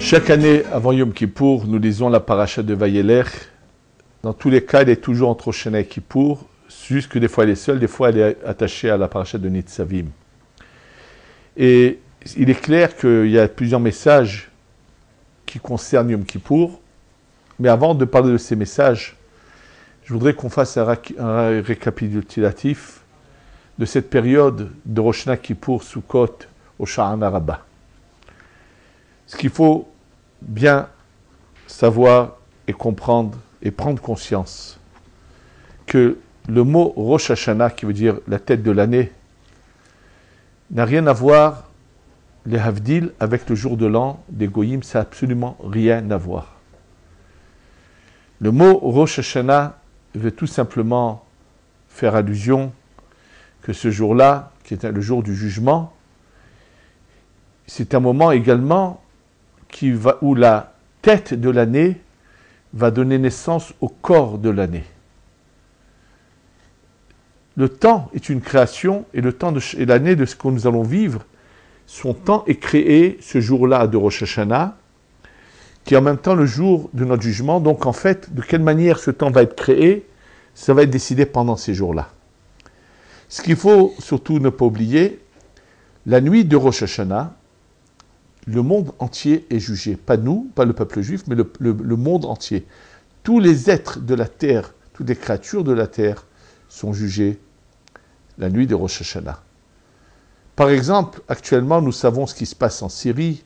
Chaque année, avant Yom Kippour, nous lisons la paracha de Vayelech. Dans tous les cas, elle est toujours entre Shana et Kippour, juste que des fois elle est seule, des fois elle est attachée à la paracha de Nitzavim. Et il est clair qu'il y a plusieurs messages qui concernent Yom Kippour, mais avant de parler de ces messages, je voudrais qu'on fasse un récapitulatif de cette période de Rosh Hashanah Kippour, Sukkot, au Sha'ana Rabbah. Ce qu'il faut bien savoir et comprendre et prendre conscience, que le mot Rosh Hashanah, qui veut dire la tête de l'année, n'a rien à voir, les Havdil, avec le jour de l'an des Goyim, ça n'a absolument rien à voir. Le mot Rosh Hashanah veut tout simplement faire allusion que ce jour-là, qui est le jour du jugement, c'est un moment également où la tête de l'année va donner naissance au corps de l'année. Le temps est une création et l'année de ce que nous allons vivre, son temps est créé ce jour-là de Rosh Hashanah, qui est en même temps le jour de notre jugement. Donc en fait, de quelle manière ce temps va être créé, ça va être décidé pendant ces jours-là. Ce qu'il faut surtout ne pas oublier, la nuit de Rosh Hashanah, le monde entier est jugé. Pas nous, pas le peuple juif, mais le monde entier. Tous les êtres de la terre, toutes les créatures de la terre sont jugés la nuit de Rosh Hashanah. Par exemple, actuellement, nous savons ce qui se passe en Syrie,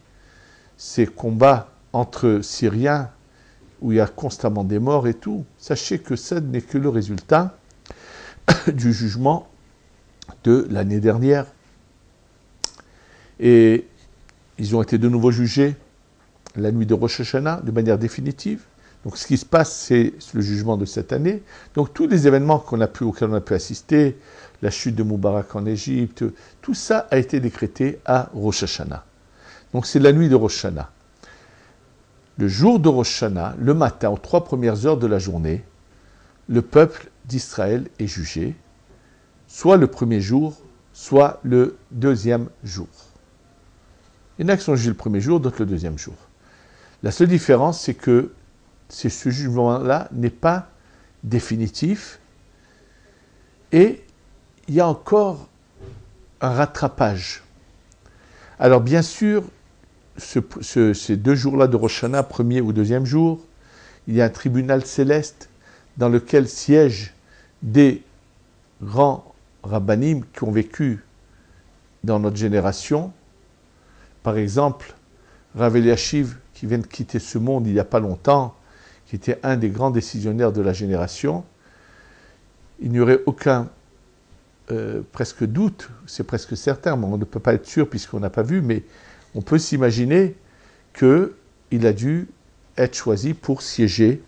ces combats entre Syriens, où il y a constamment des morts et tout. Sachez que ça n'est que le résultat du jugement de l'année dernière. Et ils ont été de nouveau jugés la nuit de Rosh Hashanah de manière définitive. Donc ce qui se passe, c'est le jugement de cette année. Donc tous les événements auxquels on a pu assister, la chute de Moubarak en Égypte, tout ça a été décrété à Rosh Hashanah. Donc c'est la nuit de Rosh Hashanah. Le jour de Rosh Hashanah, le matin, aux 3 premières heures de la journée, le peuple d'Israël est jugé, soit le premier jour, soit le deuxième jour. Il y en a qui sont jugés le premier jour, d'autres le deuxième jour. La seule différence, c'est que ce jugement-là n'est pas définitif et il y a encore un rattrapage. Alors bien sûr, ces 2 jours-là de Rosh Hashanah, premier ou deuxième jour, il y a un tribunal céleste dans lequel siègent des grands rabbanim qui ont vécu dans notre génération. Par exemple, Rav Eliashiv, qui vient de quitter ce monde il n'y a pas longtemps, qui était un des grands décisionnaires de la génération, il n'y aurait aucun presque doute, c'est presque certain, mais on ne peut pas être sûr puisqu'on n'a pas vu, mais on peut s'imaginer qu'il a dû être choisi pour siéger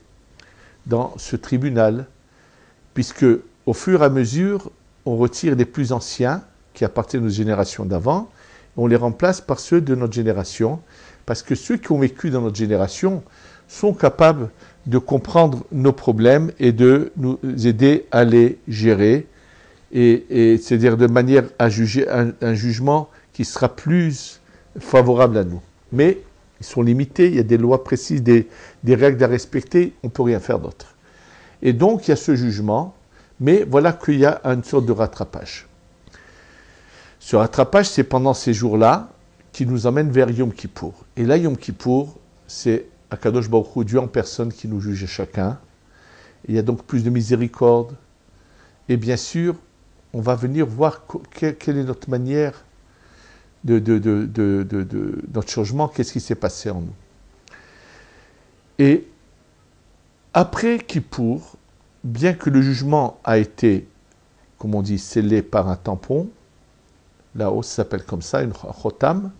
dans ce tribunal, puisque au fur et à mesure, on retire les plus anciens qui appartiennent aux générations d'avant, on les remplace par ceux de notre génération, parce que ceux qui ont vécu dans notre génération sont capables de comprendre nos problèmes et de nous aider à les gérer, et c'est-à-dire de manière à juger un jugement qui sera plus favorable à nous. Mais ils sont limités, il y a des lois précises, des règles à respecter, on ne peut rien faire d'autre. Et donc il y a ce jugement, mais voilà qu'il y a une sorte de rattrapage. Ce rattrapage, c'est pendant ces jours-là qui nous emmène vers Yom Kippour. Et là, Yom Kippour, c'est Akadosh Baruch Hu, Dieu en personne, qui nous juge chacun. Il y a donc plus de miséricorde. Et bien sûr, on va venir voir quelle est notre manière notre changement, qu'est-ce qui s'est passé en nous. Et après Kippour, bien que le jugement a été, comme on dit, scellé par un tampon, là-haut, ça s'appelle comme ça, une chotam,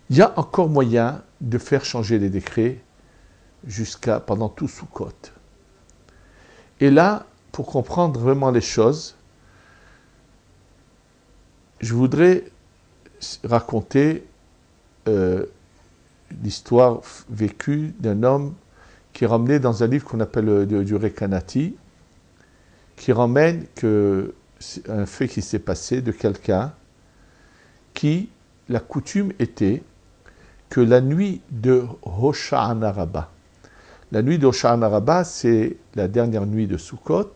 il y a encore moyen de faire changer les décrets pendant tout Sukkot. Et là, pour comprendre vraiment les choses, je voudrais raconter l'histoire vécue d'un homme qui est ramené dans un livre qu'on appelle du Rekanati, qui ramène un fait qui s'est passé de quelqu'un qui, la coutume était que la nuit de Hosha'ana Rabbah. La nuit de Hosha'ana Rabbah, c'est la dernière nuit de Sukkot,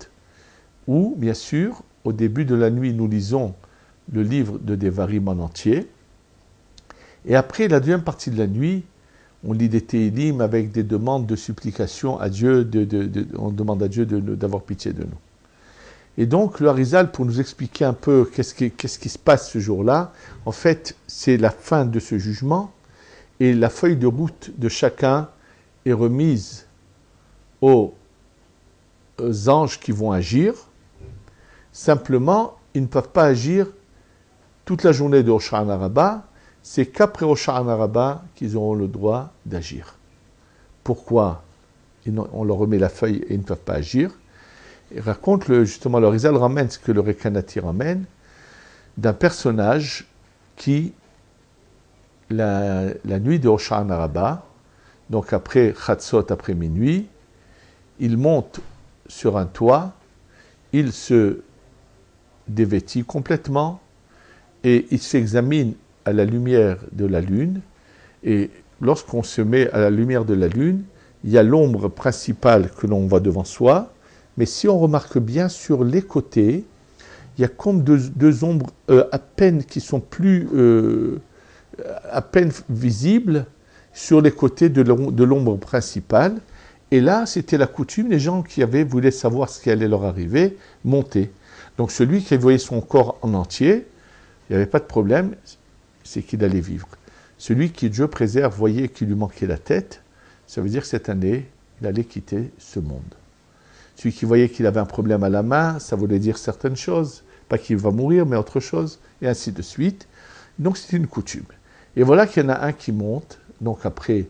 où, bien sûr, au début de la nuit, nous lisons le livre de Devarim en entier. Et après, la deuxième partie de la nuit, on lit des Tehillim avec des demandes de supplication à Dieu, on demande à Dieu d'avoir pitié de nous. Et donc, le Harizal, pour nous expliquer un peu qu'est-ce qui se passe ce jour-là, en fait, c'est la fin de ce jugement, et la feuille de route de chacun est remise aux anges qui vont agir. Simplement, ils ne peuvent pas agir toute la journée de Hosha'ana Rabbah, c'est qu'après Hosha'ana Rabbah qu'ils auront le droit d'agir. Pourquoi on leur remet la feuille et ils ne peuvent pas agir? Il raconte justement, le Harizal ramène ce que le Rekanati ramène, d'un personnage qui, la nuit de Hosha'ana Rabbah, donc après Chatzot, après minuit, il monte sur un toit, il se dévêtit complètement et il s'examine à la lumière de la lune. Et lorsqu'on se met à la lumière de la lune, il y a l'ombre principale que l'on voit devant soi, mais si on remarque bien sur les côtés, il y a comme deux ombres à peine qui sont plus à peine visibles sur les côtés de l'ombre principale. Et là, c'était la coutume, les gens qui voulaient savoir ce qui allait leur arriver, montaient. Donc celui qui voyait son corps en entier, il n'y avait pas de problème, c'est qu'il allait vivre. Celui qui, Dieu préserve, voyait qu'il lui manquait la tête, ça veut dire que cette année, il allait quitter ce monde. Celui qui voyait qu'il avait un problème à la main, ça voulait dire certaines choses, pas qu'il va mourir, mais autre chose, et ainsi de suite. Donc c'est une coutume. Et voilà qu'il y en a un qui monte, donc après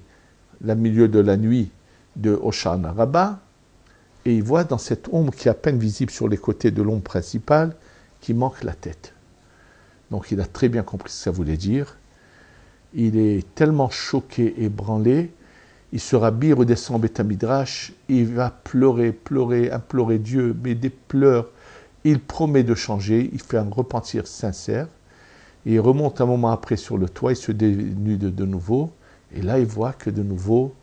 le milieu de la nuit de Hosha'ana Rabbah, et il voit dans cette ombre qui est à peine visible sur les côtés de l'ombre principale, qu'il manque la tête. Donc il a très bien compris ce que ça voulait dire. Il est tellement choqué, ébranlé, il se rhabille, redescend au Beth Midrash, il va pleurer, implorer Dieu, mais des pleurs. Il promet de changer, il fait un repentir sincère, et il remonte un moment après sur le toit, il se dénude de nouveau, et là il voit que de nouveau,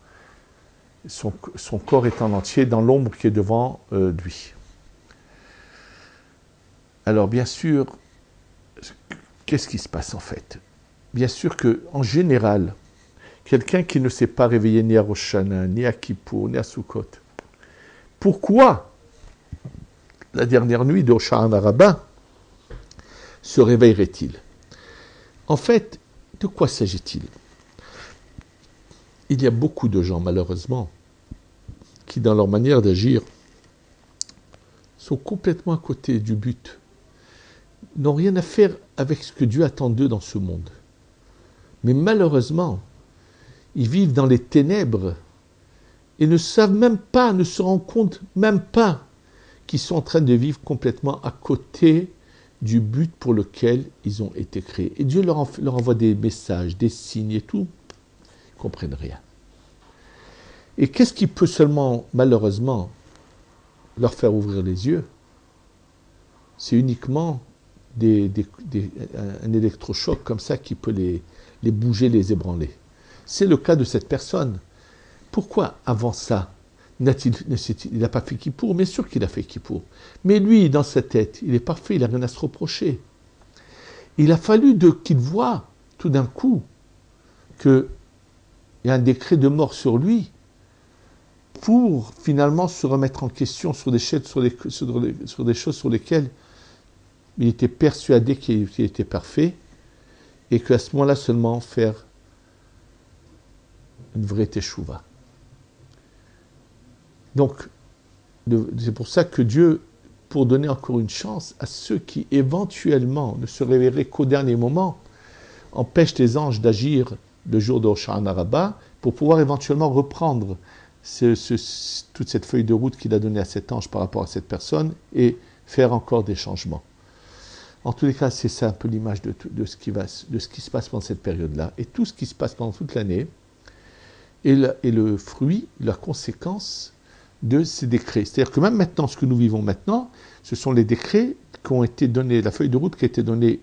son corps est en entier dans l'ombre qui est devant lui. Alors bien sûr, qu'est-ce qui se passe en fait? Bien sûr qu'en général, quelqu'un qui ne s'est pas réveillé ni à Rosh Hashanah, ni à Kippour, ni à Sukkot, pourquoi la dernière nuit de Hosha'ana Rabbah se réveillerait-il? En fait, de quoi s'agit-il? Il y a beaucoup de gens, malheureusement, qui, dans leur manière d'agir, sont complètement à côté du but, n'ont rien à faire avec ce que Dieu attend d'eux dans ce monde. Mais malheureusement, ils vivent dans les ténèbres et ne savent même pas, ne se rendent compte même pas qu'ils sont en train de vivre complètement à côté du but pour lequel ils ont été créés. Et Dieu leur envoie des messages, des signes et tout. Ils ne comprennent rien. Et qu'est-ce qui peut seulement, malheureusement, leur faire ouvrir les yeux? C'est uniquement un électrochoc comme ça qui peut les bouger, les ébranler. C'est le cas de cette personne. Pourquoi, avant ça, il n'a pas fait Kippour? Bien sûr qu'il a fait Kippour. Mais lui, dans sa tête, il est parfait, il n'a rien à se reprocher. Il a fallu qu'il voie, tout d'un coup, qu'il y a un décret de mort sur lui, pour finalement se remettre en question sur des choses sur lesquelles il était persuadé qu'il était parfait, et qu'à ce moment-là seulement faire une vraie teshuva. Donc, c'est pour ça que Dieu, pour donner encore une chance à ceux qui éventuellement ne se réveilleraient qu'au dernier moment, empêche les anges d'agir le jour de Hosha'ana Rabbah pour pouvoir éventuellement reprendre toute cette feuille de route qu'il a donnée à cet ange par rapport à cette personne et faire encore des changements. En tous les cas, c'est ça un peu l'image de ce qui se passe pendant cette période-là. Et tout ce qui se passe pendant toute l'année est le fruit, la conséquence de ces décrets. C'est-à-dire que même maintenant, ce que nous vivons maintenant, ce sont les décrets qui ont été donnés, la feuille de route qui a été donnée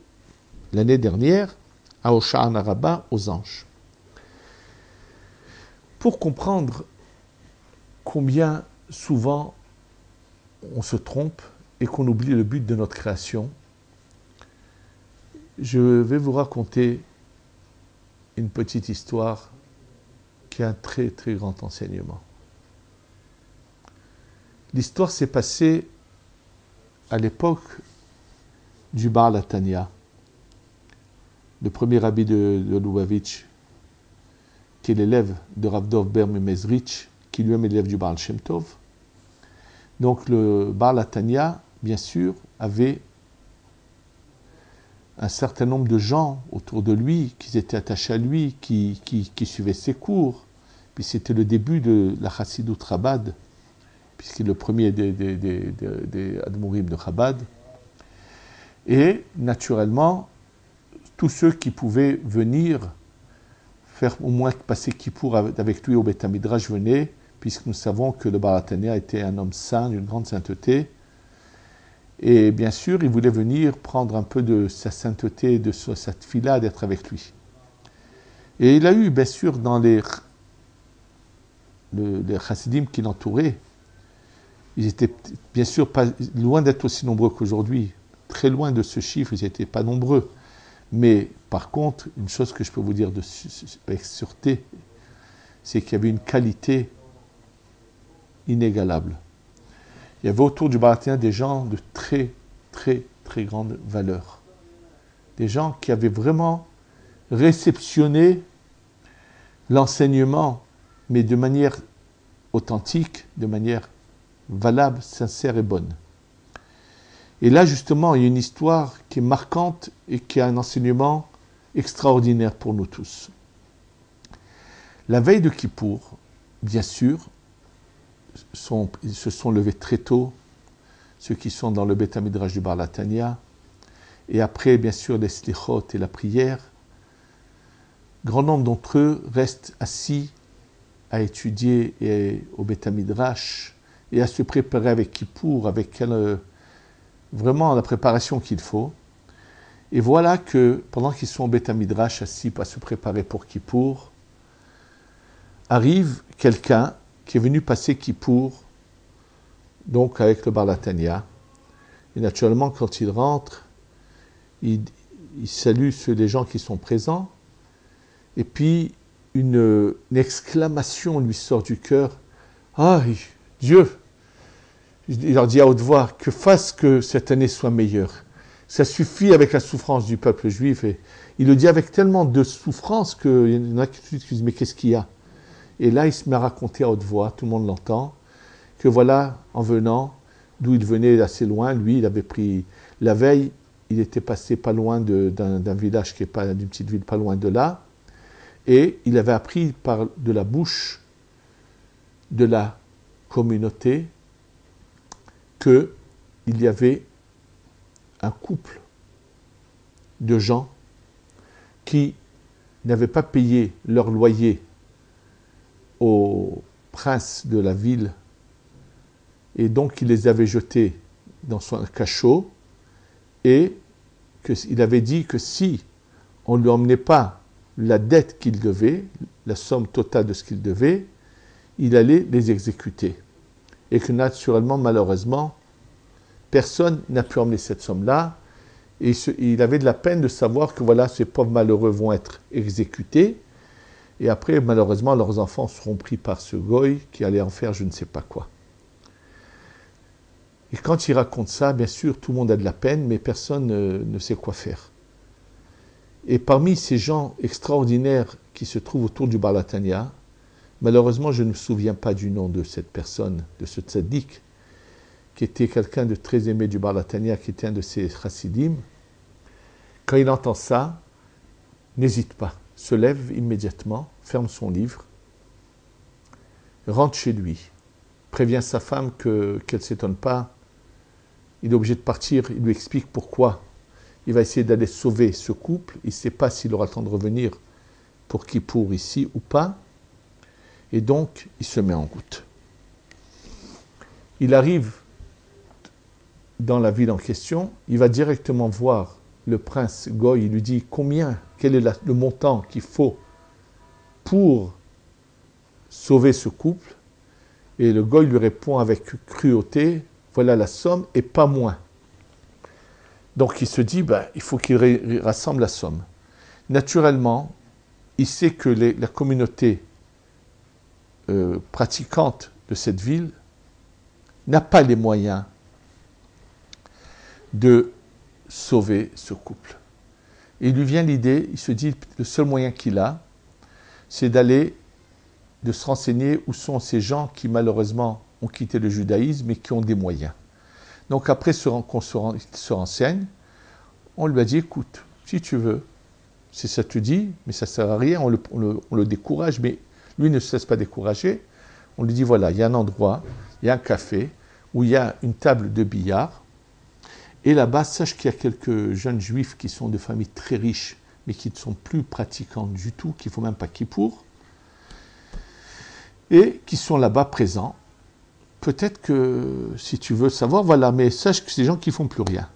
l'année dernière à Hosha'ana Rabbah aux anges. pour comprendre combien souvent on se trompe et qu'on oublie le but de notre création, je vais vous raconter une petite histoire qui a un très très grand enseignement. L'histoire s'est passée à l'époque du Baal HaTanya, le premier rabbi de Lubavitch, qui est l'élève de Rav Dov Ber Mezrich, qui lui-même est l'élève du Baal Shem Tov. Donc le Baal HaTanya, bien sûr, avait un certain nombre de gens autour de lui, qui étaient attachés à lui, qui suivaient ses cours. Puis c'était le début de la Chassidut Chabad, puisqu'il est le premier des Admourim de Chabad. Et naturellement, tous ceux qui pouvaient venir faire au moins passer Kippour avec lui au Beth Midrash venaient, puisque nous savons que le Baal HaTanya était un homme saint, d'une grande sainteté. Et bien sûr, il voulait venir prendre un peu de sa sainteté, de sa tfila, d'être avec lui. Et il a eu, bien sûr, dans les chassidim qui l'entouraient, ils étaient bien sûr pas loin d'être aussi nombreux qu'aujourd'hui, très loin de ce chiffre, ils n'étaient pas nombreux. Mais par contre, une chose que je peux vous dire avec sûreté, c'est qu'il y avait une qualité inégalable. Il y avait autour du Baal HaTanya des gens de très, très, très grande valeur. Des gens qui avaient vraiment réceptionné l'enseignement, mais de manière authentique, de manière valable, sincère et bonne. Et là, justement, il y a une histoire qui est marquante et qui a un enseignement extraordinaire pour nous tous. La veille de Kippour, bien sûr, ils se sont levés très tôt, ceux qui sont dans le Beth Midrash du Baal HaTanya, et après, bien sûr, les slichot et la prière. Grand nombre d'entre eux restent assis à étudier au Beth Midrash et à se préparer avec Kippour, avec vraiment la préparation qu'il faut. Et voilà que pendant qu'ils sont au Beth Midrash assis à se préparer pour Kippour, arrive quelqu'un qui est venu passer Kippour, donc avec le Baal HaTanya. Et naturellement, quand il rentre, il salue les gens qui sont présents, et puis une exclamation lui sort du cœur. « Ah, Dieu !» Il leur dit à haute voix, « Que fasse que cette année soit meilleure. Ça suffit avec la souffrance du peuple juif. » Et il le dit avec tellement de souffrance qu'il y en a qui se disent « Mais qu'est-ce qu'il y a ?» Et là, il se met à raconter à haute voix, tout le monde l'entend, que voilà, en venant, d'où il venait assez loin, lui, il avait pris, la veille, il était passé pas loin d'un village qui est pas, d'une petite ville pas loin de là, et il avait appris de la bouche de la communauté qu'il y avait un couple de gens qui n'avaient pas payé leur loyer au prince de la ville, et donc il les avait jetés dans son cachot, et qu'il avait dit que si on ne lui emmenait pas la dette qu'il devait, la somme totale de ce qu'il devait, il allait les exécuter. Et que naturellement, malheureusement, personne n'a pu emmener cette somme-là, et il avait de la peine de savoir que voilà, ces pauvres malheureux vont être exécutés, et après, malheureusement, leurs enfants seront pris par ce goy qui allait en faire je ne sais pas quoi. Et quand il raconte ça, bien sûr, tout le monde a de la peine, mais personne ne sait quoi faire. Et parmi ces gens extraordinaires qui se trouvent autour du Baal HaTanya, malheureusement, je ne me souviens pas du nom de cette personne, de ce tzaddik, qui était quelqu'un de très aimé du Baal HaTanya, qui était un de ses chassidim. Quand il entend ça, n'hésite pas, se lève immédiatement, ferme son livre, rentre chez lui, prévient sa femme qu'elle ne s'étonne pas, il est obligé de partir, il lui explique pourquoi. Il va essayer d'aller sauver ce couple, il ne sait pas s'il aura le temps de revenir pour Kippour ici ou pas, et donc il se met en route. Il arrive dans la ville en question, il va directement voir le prince Goy, il lui dit quel est le montant qu'il faut pour sauver ce couple. Et le goy lui répond avec cruauté, voilà la somme et pas moins. Donc il se dit, il faut qu'il rassemble la somme. Naturellement, il sait que la communauté pratiquante de cette ville n'a pas les moyens de sauver ce couple. Et il lui vient l'idée, il se dit, le seul moyen qu'il a, c'est de se renseigner où sont ces gens qui malheureusement ont quitté le judaïsme et qui ont des moyens. Donc après qu'on se renseigne, on lui a dit, écoute, si tu veux, si ça te dit, mais ça ne sert à rien, on le décourage, mais lui ne se laisse pas décourager. On lui dit, voilà, il y a un endroit, il y a un café, où il y a une table de billard, et là-bas, sache qu'il y a quelques jeunes juifs qui sont de familles très riches, mais qui ne sont plus pratiquants du tout, qui ne font même pas kippour, et qui sont là-bas présents. Peut-être que, si tu veux savoir, voilà, mais sache que c'est des gens qui ne font plus rien.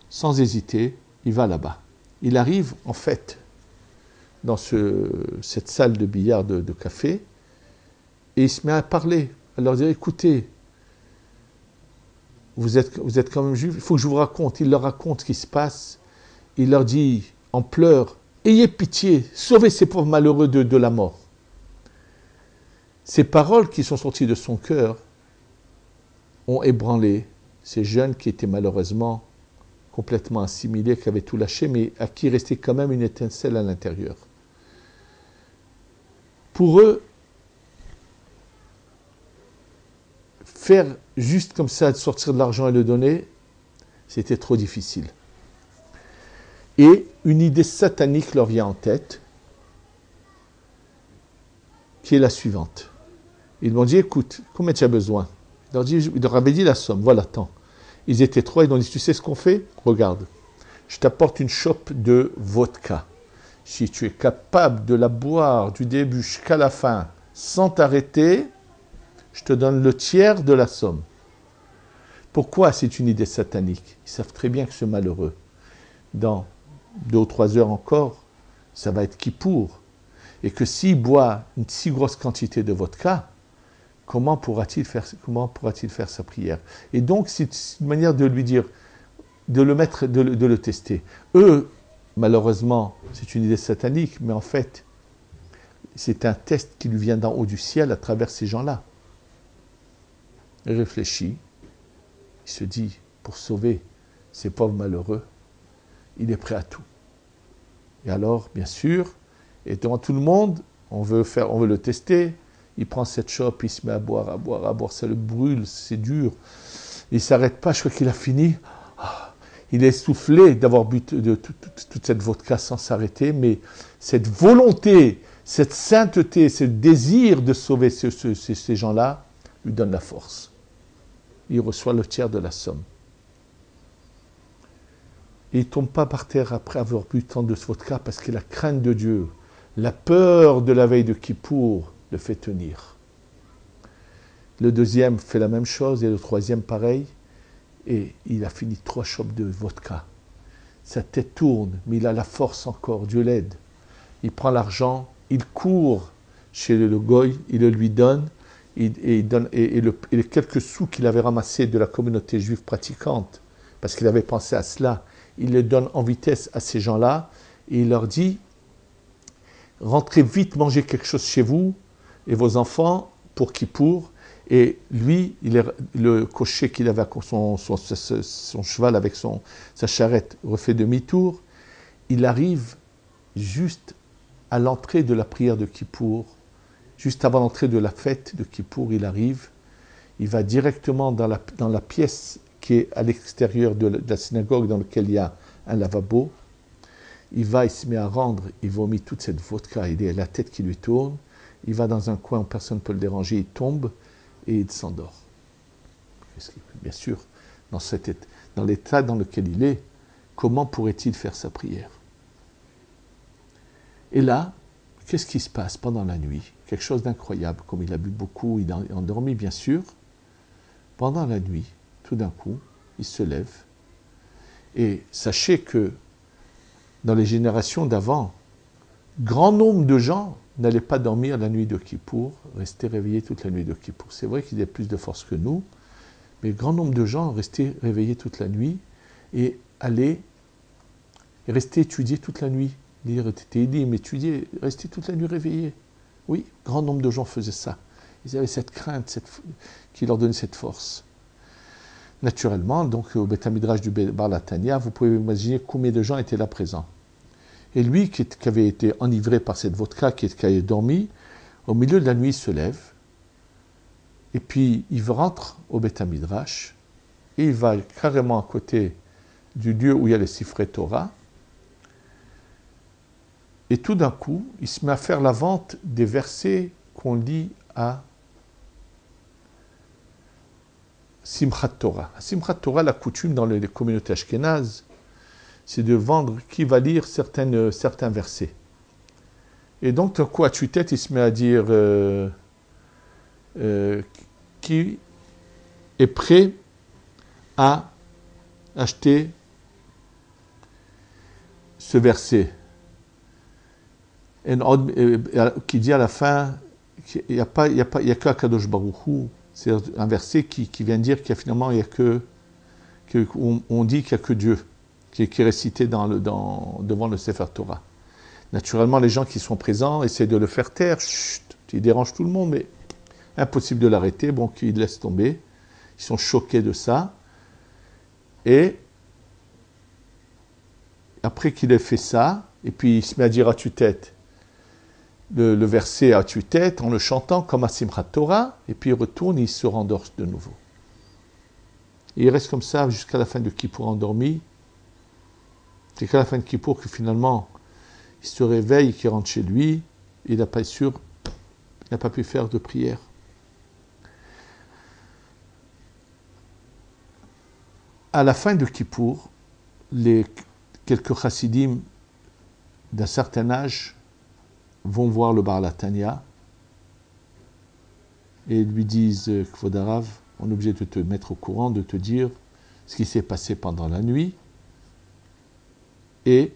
Sans hésiter, il va là-bas. Il arrive, en fait, dans cette salle de billard de café, et il se met à parler, à leur dire, écoutez, vous êtes quand même juifs, il faut que je vous raconte. Il leur raconte ce qui se passe. Il leur dit, en pleurs, ayez pitié, sauvez ces pauvres malheureux de la mort. Ces paroles qui sont sorties de son cœur ont ébranlé ces jeunes qui étaient malheureusement complètement assimilés, qui avaient tout lâché, mais à qui restait quand même une étincelle à l'intérieur. Pour eux, faire juste comme ça, de sortir de l'argent et le donner, c'était trop difficile. Et une idée satanique leur vient en tête, qui est la suivante. Ils m'ont dit, écoute, combien tu as besoin? Il leur avait dit la somme, voilà, tant. Ils étaient trois, ils ont dit, tu sais ce qu'on fait? Regarde, je t'apporte une chope de vodka. Si tu es capable de la boire du début jusqu'à la fin, sans t'arrêter, je te donne le tiers de la somme. Pourquoi c'est une idée satanique? Ils savent très bien que ce malheureux, dans 2 ou 3 heures encore, ça va être Kippour. Et que s'il boit une si grosse quantité de vodka, comment pourra-t-il faire sa prière? Et donc, c'est une manière de lui dire, de le tester. Eux, malheureusement, c'est une idée satanique, mais en fait, c'est un test qui lui vient d'en haut du ciel à travers ces gens-là. Il réfléchit, il se dit, pour sauver ces pauvres malheureux, il est prêt à tout. Et alors, bien sûr, et devant tout le monde, on veut le tester. Il prend cette chope, il se met à boire, ça le brûle, c'est dur. Il ne s'arrête pas, je crois qu'il a fini. Il est essoufflé d'avoir bu toute cette vodka sans s'arrêter, mais cette volonté, cette sainteté, ce désir de sauver ces gens-là, lui donne la force. Il reçoit le tiers de la somme. Et il ne tombe pas par terre après avoir bu tant de vodka parce que la crainte de Dieu, la peur de la veille de Kippour le fait tenir. Le deuxième fait la même chose et le troisième pareil. Et il a fini 3 chopes de vodka. Sa tête tourne, mais il a la force encore, Dieu l'aide. Il prend l'argent, il court chez le goy, il le lui donne, et les quelques sous qu'il avait ramassés de la communauté juive pratiquante, parce qu'il avait pensé à cela, il les donne en vitesse à ces gens-là, et il leur dit, rentrez vite manger quelque chose chez vous, et vos enfants, pour Kippour. Et lui, le cocher qu'il avait son cheval avec sa charrette refait demi-tour. Il arrive juste à l'entrée de la prière de Kippour, juste avant l'entrée de la fête de Kippour, il arrive. Il va directement dans la pièce qui est à l'extérieur de la synagogue dans laquelle il y a un lavabo. Il se met à rendre, il vomit toute cette vodka, il a la tête qui lui tourne. Il va dans un coin où personne ne peut le déranger, il tombe. Et il s'endort. Bien sûr, dans l'état dans lequel il est, comment pourrait-il faire sa prière? Et là, qu'est-ce qui se passe pendant la nuit? Quelque chose d'incroyable, comme il a bu beaucoup, il est endormi bien sûr. Pendant la nuit, tout d'un coup, il se lève. Et sachez que dans les générations d'avant, grand nombre de gens n'allez pas dormir la nuit de Kippour, restez réveillés toute la nuit de Kippour. C'est vrai qu'il y a plus de force que nous, mais grand nombre de gens restaient réveillés toute la nuit et restaient étudier toute la nuit. Lire Télim, étudier, rester toute la nuit réveillés. Oui, grand nombre de gens faisaient ça. Ils avaient cette crainte qui leur donnait cette force. Naturellement, donc au Beth Midrash du Bar Latania, vous pouvez imaginer combien de gens étaient là présents. Et lui, qui avait été enivré par cette vodka, qui avait dormi, au milieu de la nuit, il se lève, et puis il rentre au Beth Midrash, et il va carrément à côté du lieu où il y a le Sifrei Torah, et tout d'un coup, il se met à faire la vente des versets qu'on lit à Simchat Torah. À Simchat Torah, la coutume dans les communautés ashkénazes, c'est de vendre qui va lire certains versets. Et donc, d'un coup, à tue-tête, il se met à dire qui est prêt à acheter ce verset. Qui dit à la fin qu'il n'y a que Akadosh Baruch Hu. C'est un verset qui vient dire qu'il y a finalement, on dit qu'il n'y a que Dieu qui est récité devant le Sefer Torah. Naturellement, les gens qui sont présents essaient de le faire taire. Chut, il dérange tout le monde, mais impossible de l'arrêter. Bon, qu'ils laissent tomber. Ils sont choqués de ça. Et après qu'il ait fait ça, et puis il se met à dire à tue-tête le verset à tue-tête en le chantant comme à Simchat Torah, et puis il retourne et il se rendort de nouveau. Et il reste comme ça jusqu'à la fin de Kippour endormi. C'est qu'à la fin de Kippour que finalement il se réveille, qu'il rentre chez lui, et il n'a pas pu faire de prière. À la fin de Kippour, quelques chassidim d'un certain âge vont voir le Bar Latania et lui disent « Kvod Harav, on est obligé de te mettre au courant, de te dire ce qui s'est passé pendant la nuit, et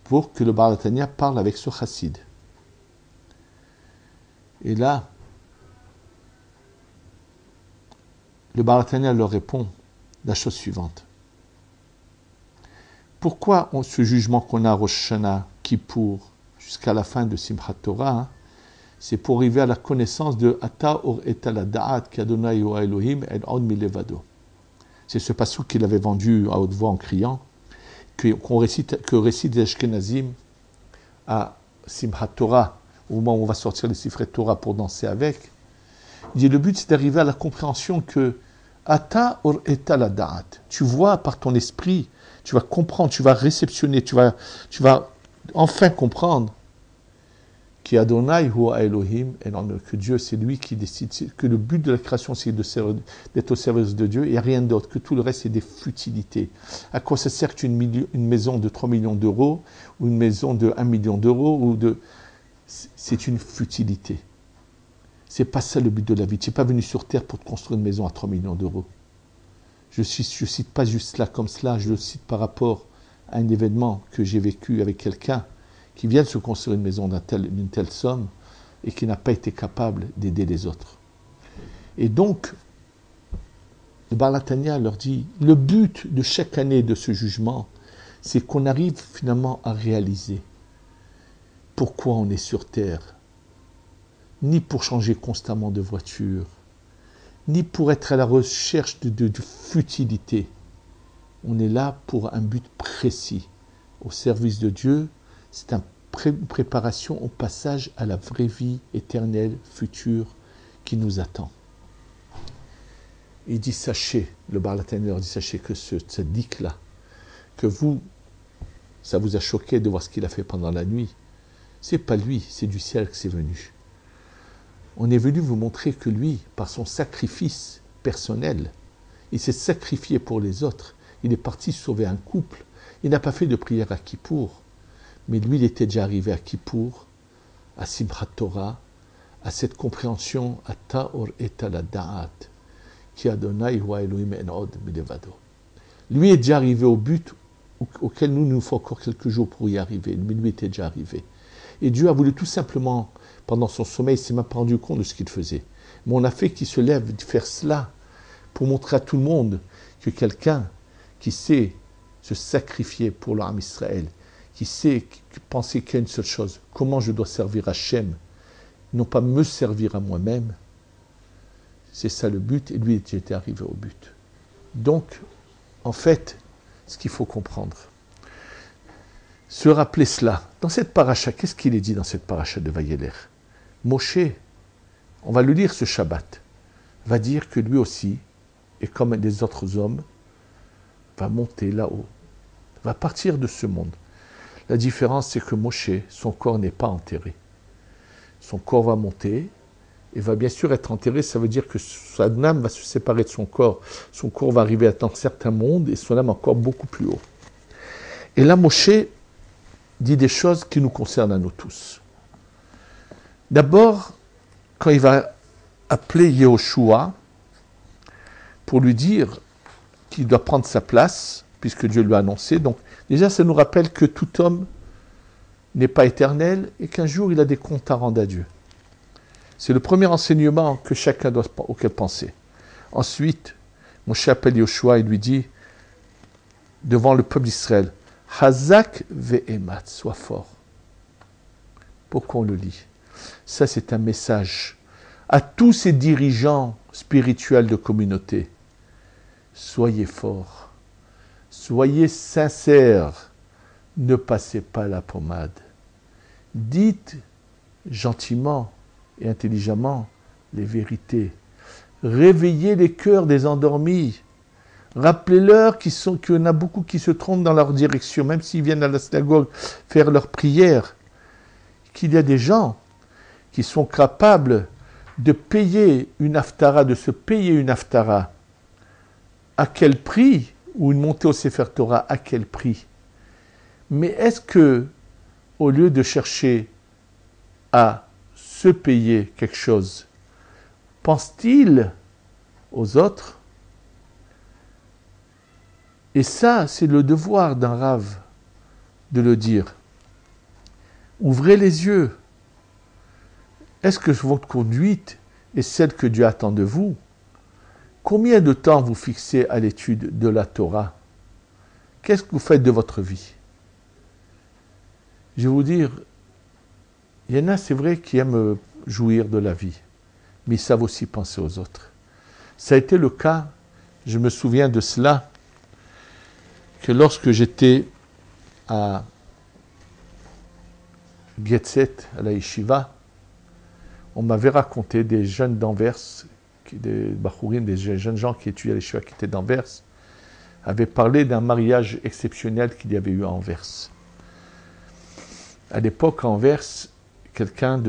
pour que le Bar Latania parle avec ce chassid. » Et là, le Bar Latania leur répond la chose suivante. Pourquoi ce jugement qu'on a à Rosh Hashanah, Kippour, jusqu'à la fin de Simchat Torah, c'est pour arriver à la connaissance de Ata or eta la da'at qu'Adonai hu Elohim et od milevado. C'est ce passage qu'il avait vendu à haute voix en criant, que récite les Ashkenazim à Simchat Torah, au moment où on va sortir les Sifrei Torah pour danser avec. Il dit, le but c'est d'arriver à la compréhension que Ata or eta la da'at. Tu vois par ton esprit, tu vas comprendre, tu vas réceptionner, tu vas enfin comprendre qu'Adonai hu Elohim, que Dieu c'est lui qui décide, que le but de la création c'est d'être au service de Dieu, et rien d'autre, que tout le reste c'est des futilités. À quoi ça sert une maison de 3 millions d'euros, ou une maison de 1 million d'euros, c'est une futilité. C'est pas ça le but de la vie. Tu n'es pas venu sur terre pour te construire une maison à 3 millions d'euros. Je cite pas juste cela comme cela, je le cite par rapport à un événement que j'ai vécu avec quelqu'un qui vient de se construire une maison d'une telle somme et qui n'a pas été capable d'aider les autres. Et donc, le Bar Latania leur dit, le but de chaque année de ce jugement, c'est qu'on arrive finalement à réaliser pourquoi on est sur terre, ni pour changer constamment de voiture, ni pour être à la recherche de futilité. On est là pour un but précis, au service de Dieu. C'est une préparation au passage à la vraie vie éternelle, future, qui nous attend. Il dit, sachez, le Bar Latania leur dit, sachez que ce tzaddik-là, que vous, ça vous a choqué de voir ce qu'il a fait pendant la nuit, c'est pas lui, c'est du ciel que c'est venu. On est venu vous montrer que lui, par son sacrifice personnel, il s'est sacrifié pour les autres. Il est parti sauver un couple. Il n'a pas fait de prière à Kippour. Mais lui, il était déjà arrivé à Kippour, à Simchat Torah, à cette compréhension, à Ta'or eta la da'at, qui Adonai hu Elohim en od milevado. Lui est déjà arrivé au but auquel nous faut encore quelques jours pour y arriver. Mais lui était déjà arrivé. Et Dieu a voulu tout simplement, pendant son sommeil, il ne s'est même pas rendu compte de ce qu'il faisait. Mais on a fait qu'il se lève de faire cela pour montrer à tout le monde que quelqu'un qui sait se sacrifier pour l'âme Israël, qui sait penser qu'il y a une seule chose, comment je dois servir Hachem, non pas me servir à moi-même, c'est ça le but, et lui était arrivé au but. Donc, en fait, ce qu'il faut comprendre, se rappeler cela, dans cette paracha, qu'est-ce qu'il est dit dans cette paracha de Vayeler? Moshe, on va le lire ce Shabbat, va dire que lui aussi, et comme les autres hommes, va monter là-haut, va partir de ce monde. La différence, c'est que Moshe, son corps n'est pas enterré. Son corps va monter, et va bien sûr être enterré, ça veut dire que son âme va se séparer de son corps va arriver à un certain monde, et son âme encore beaucoup plus haut. Et là, Moshe dit des choses qui nous concernent à nous tous. D'abord, quand il va appeler Yehoshua pour lui dire qu'il doit prendre sa place, puisque Dieu lui a annoncé. Donc, déjà, ça nous rappelle que tout homme n'est pas éternel et qu'un jour, il a des comptes à rendre à Dieu. C'est le premier enseignement que chacun doit auquel penser. Ensuite, Moshe appelle Yehoshua et lui dit, devant le peuple d'Israël, Hazak ve'emat, sois fort. Pourquoi on le lit? Ça, c'est un message à tous ces dirigeants spirituels de communauté. Soyez forts, soyez sincères, ne passez pas la pommade. Dites gentiment et intelligemment les vérités. Réveillez les cœurs des endormis. Rappelez-leur qu'il y en a beaucoup qui se trompent dans leur direction, même s'ils viennent à la synagogue faire leur prière, qu'il y a des gens qui sont capables de payer une haftara, de se payer une haftara. À quel prix? Ou une montée au Sefer Torah, à quel prix? Mais est-ce que, au lieu de chercher à se payer quelque chose, pense-t-il aux autres? Et ça, c'est le devoir d'un rave de le dire. Ouvrez les yeux. Est-ce que votre conduite est celle que Dieu attend de vous? Combien de temps vous fixez à l'étude de la Torah? Qu'est-ce que vous faites de votre vie? Je vais vous dire, il y en a, c'est vrai, qui aiment jouir de la vie, mais ils savent aussi penser aux autres. Ça a été le cas, je me souviens de cela, que lorsque j'étais à Getset, à la Yeshiva, on m'avait raconté des jeunes d'Anvers, des Bachourim, des jeunes gens qui étudiaient à l'Yeshiva, qui étaient d'Anvers, avaient parlé d'un mariage exceptionnel qu'il y avait eu à Anvers. À l'époque, à Anvers, quelqu'un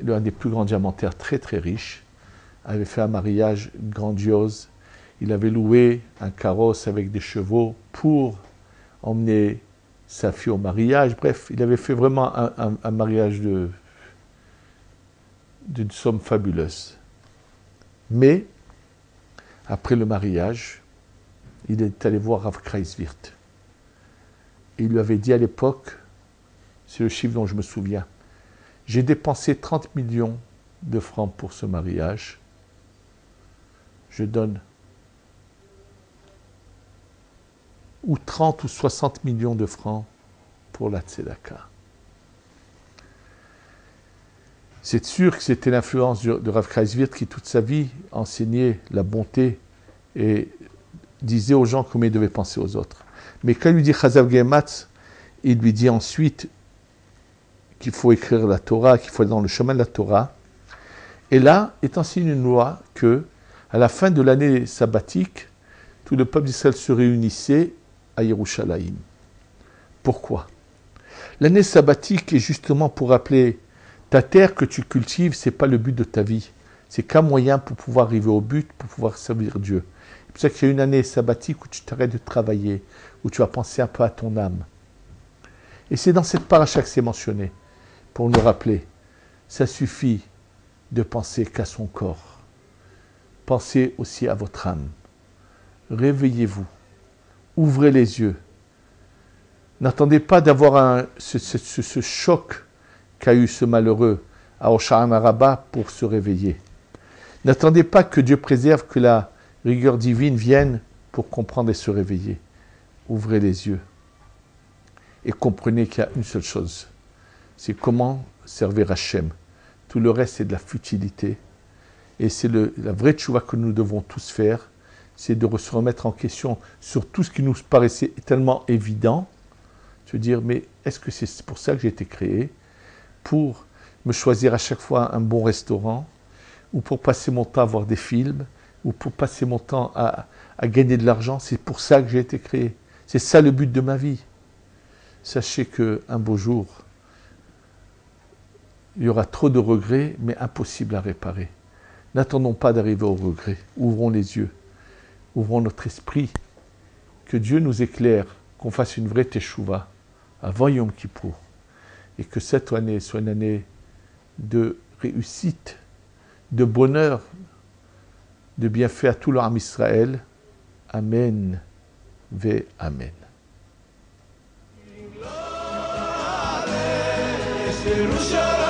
l'un des plus grands diamantaires, très très riche, avait fait un mariage grandiose. Il avait loué un carrosse avec des chevaux pour emmener sa fille au mariage. Bref, il avait fait vraiment un mariage d'une somme fabuleuse. Mais, après le mariage, il est allé voir Rav Kreiswirth. Il lui avait dit à l'époque, c'est le chiffre dont je me souviens, j'ai dépensé 30 millions de francs pour ce mariage. Je donne ou 30 ou 60 millions de francs pour la tzedaka. C'est sûr que c'était l'influence de Rav Kreiswirth qui, toute sa vie, enseignait la bonté et disait aux gens comment ils devaient penser aux autres. Mais quand il lui dit Chazav Gematz, il lui dit ensuite qu'il faut écrire la Torah, qu'il faut aller dans le chemin de la Torah. Et là est enseignée une loi que, à la fin de l'année sabbatique, tout le peuple d'Israël se réunissait à Yerushalayim. Pourquoi? L'année sabbatique est justement pour rappeler ta terre que tu cultives, ce n'est pas le but de ta vie. C'est qu'un moyen pour pouvoir arriver au but, pour pouvoir servir Dieu. C'est pour ça qu'il y a une année sabbatique où tu t'arrêtes de travailler, où tu vas penser un peu à ton âme. Et c'est dans cette paracha que c'est mentionné, pour nous rappeler, ça suffit de penser qu'à son corps. Pensez aussi à votre âme. Réveillez-vous. Ouvrez les yeux. N'attendez pas d'avoir ce choc qu'a eu ce malheureux à Hosha'am Rabbah pour se réveiller. N'attendez pas que Dieu préserve, que la rigueur divine vienne pour comprendre et se réveiller. Ouvrez les yeux et comprenez qu'il y a une seule chose, c'est comment servir Hachem. Tout le reste, c'est de la futilité. Et c'est la vraie tchouva que nous devons tous faire, c'est de se remettre en question sur tout ce qui nous paraissait tellement évident, se dire, mais est-ce que c'est pour ça que j'ai été créé? Pour me choisir à chaque fois un bon restaurant, ou pour passer mon temps à voir des films, ou pour passer mon temps à gagner de l'argent, c'est pour ça que j'ai été créé. C'est ça le but de ma vie. Sachez qu'un beau jour, il y aura trop de regrets, mais impossible à réparer. N'attendons pas d'arriver au regret. Ouvrons les yeux, ouvrons notre esprit, que Dieu nous éclaire, qu'on fasse une vraie teshuva avant Yom Kippour, et que cette année soit une année de réussite, de bonheur, de bienfait à tout l'âme Israël. Amen. Ve Amen. Yerushalayim